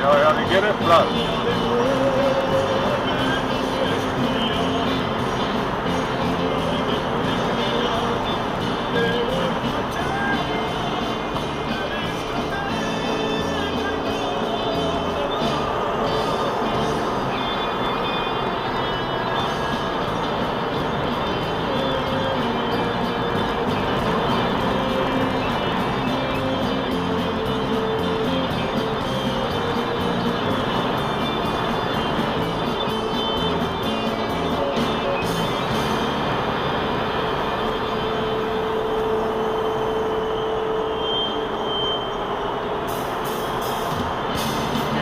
Ya ni quieres, plan.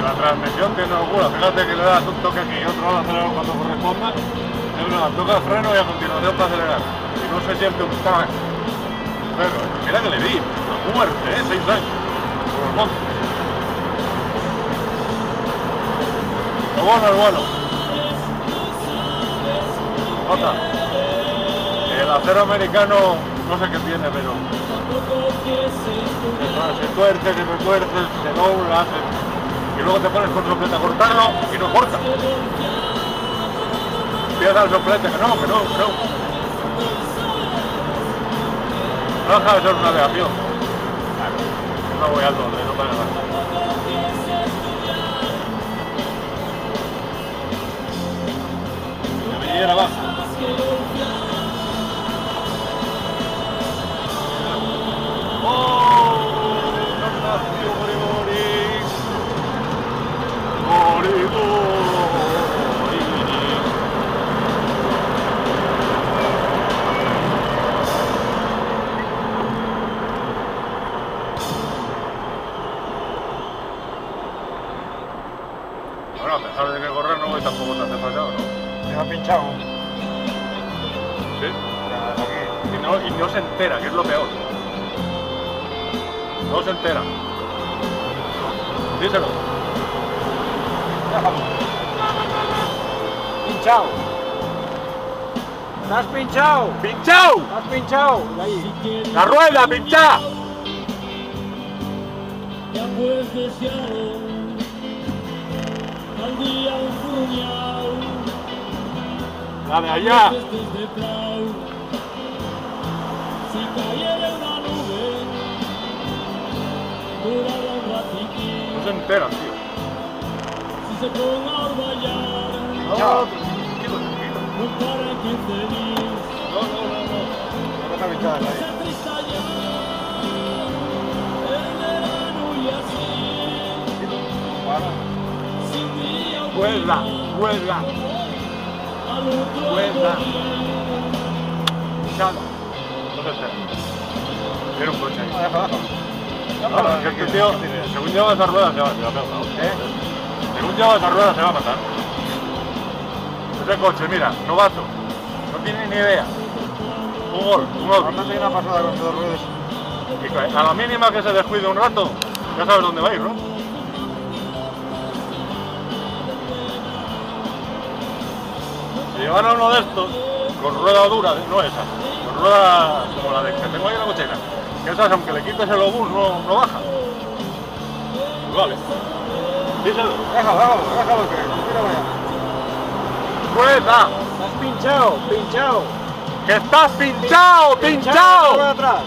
La transmisión tiene locura, fíjate que le das un toque aquí y otro al acelerador cuando corresponda, toca el freno y a continuación para acelerar. Y no se siente un tac. Pero mira que le di, a muerte, 6 años, por el monte. Lo bueno es bueno. Otra. El acero americano, no sé qué tiene, pero se tuerce, se dobla, y luego te pones con soplete a cortarlo y no corta. Empieza el soplete, que no. No deja de ser una aleación. No voy al doble, no pasa nada. La medillera baja. Bueno, a pesar de que correr no voy tampoco tan desfasado, ¿no? Se me ha pinchado. Sí. Y no se entera, que es lo peor. No se entera. Díselo. Pinchado. ¿Estás pinchado? ¡Pinchao! ¿Estás pinchado? Ahí. ¡La rueda, pinchá! Ya pues deseado al día enfurruñado La de allá. desde Prau. Si cayera una nube durará un ratitín. No se enteran, tío. Si se ponga a orvallar No, tranquilo. no para 15 días. No. No está pinchada Se ahí. trista ya el verano y así sin día Huelga. al otro Huelga. día. Pinchado. No se entera. Tiene un coche ahí. Déjalo. Claro, es que este tío, según lleva esas ruedas se va a pegar, ¿no? Según lleva esas ruedas se va a matar. Ese coche, mira, novato, no tiene ni idea. Un gol. Normalmente hay una pasada con dos ruedas. Y a la mínima que se descuide un rato, ya sabes dónde va a ir, ¿no? Si llevara uno de estos, con rueda dura, no esa, con rueda como la de que tengo ahí en la cochera, que esas, aunque le quites el obús, no baja. Pues vale. Díselo. Déjalo que mira vaya. ¡Rueda! Estás pinchado. ¡Que estás pinchado! ¡Pinchado! Atrás.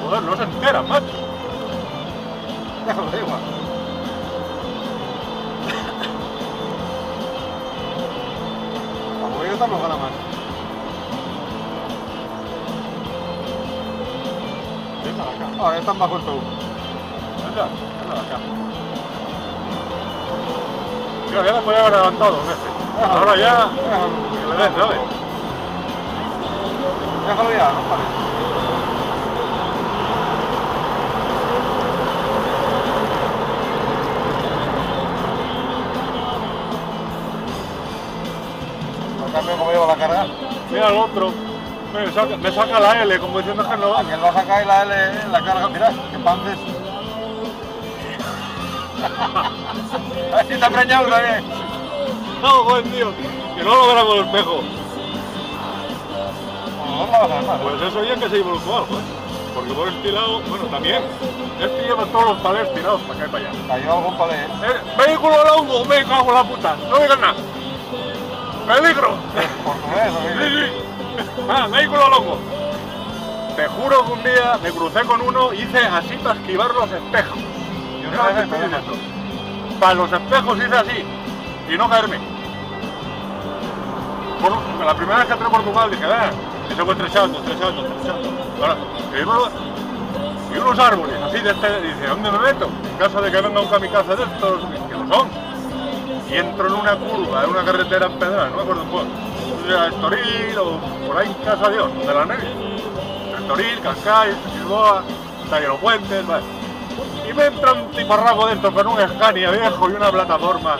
Joder, no se entera, macho. Déjalo, da igual. Como voy a estar, no gana más. Venga, acá. Ahora están bajo el show. Venga, acá. Mira, ya le podía haber adelantado un veces. Ahora ya, que le den, ¿sabes? Déjalo ya, no pares. No cambio como llevo la carga. Mira el otro. Me saca la L, como diciendo que no va. Aquel va a sacar la L en la carga. Mira, qué pances. A ver si está preñado también. No, buen tío. Que no lo verá con el espejo. No la vas a ver más. Pues eso ya que se involucró algo, ¿eh? Porque por este lado, bueno, también, este lleva todos los palés tirados para acá y para allá. Cayó algún palé. Vehículo longo, me cago en la puta, no digas nada. ¡Peligro! ¿Portugués o qué? Sí, sí. Ah, vehículo longo. Te juro que un día me crucé con uno y hice así para esquivar los espejos. Yo No, no te sé, estoy pero diciendo. Para los espejos hice así y no caerme. Bueno, la primera vez que entré a Portugal dije, ese fue trechando. Ahora, y unos árboles así de este, dice, ¿dónde me meto? En caso de que venga un kamikaze de estos, que lo son. Y entro en una curva, en una carretera empedrada, no me acuerdo cuál. Era Estoril o por ahí en Casa Dios, de la Nevia. Estoril, Cascais, Lisboa, Taller Puentes, vale. Y me entra un tiparraco de estos con un Scania viejo y una plataforma.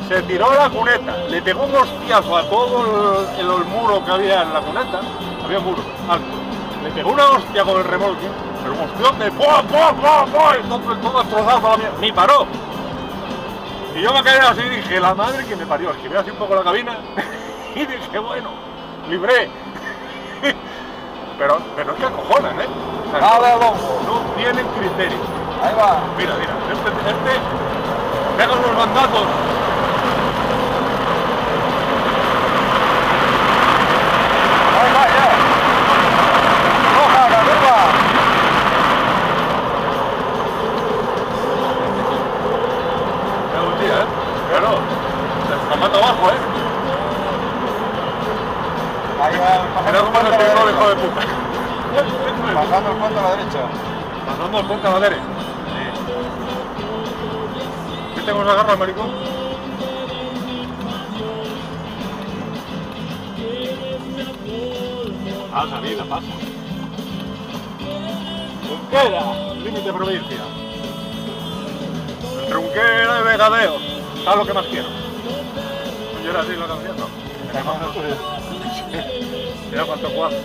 Se tiró a la cuneta, le pegó un hostiazo a todo el muro que había en la cuneta. Había un muro alto. Le pegó una hostia con el remolque, pero un hostión de ¡pua! Y todo destrozado para la mierda. Ni paró. Y yo me quedé así y dije, la madre que me parió. Esquivé así un poco la cabina y dije, bueno, libré. pero es que acojonan, ¿eh? O sea, Dale, longo. no tienen criterio. Ahí va. Mira, este pega unos bandazos. Ahí va, ya. Roja, arriba. Es un día, ¿eh? Pero se mata abajo, ¿eh? Ahí va. Era como el el hijo de puta. Pasando el puente a la derecha. Pasando el puente a la derecha. ¿Viste cómo se agarra el maricón? Ah, salida, pasa. Trunquera, límite provincia. Entre Trunquera y Vegadeo. ¿Sabes lo que más quiero? ¿No era así la canción? No. Mira cuánto cuadro.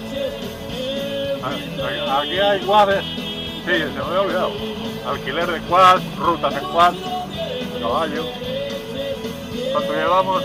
Aquí hay quads. Sí, se me había olvidado. Alquiler de quads, rutas en quads, caballo. ¿Cuánto llevamos?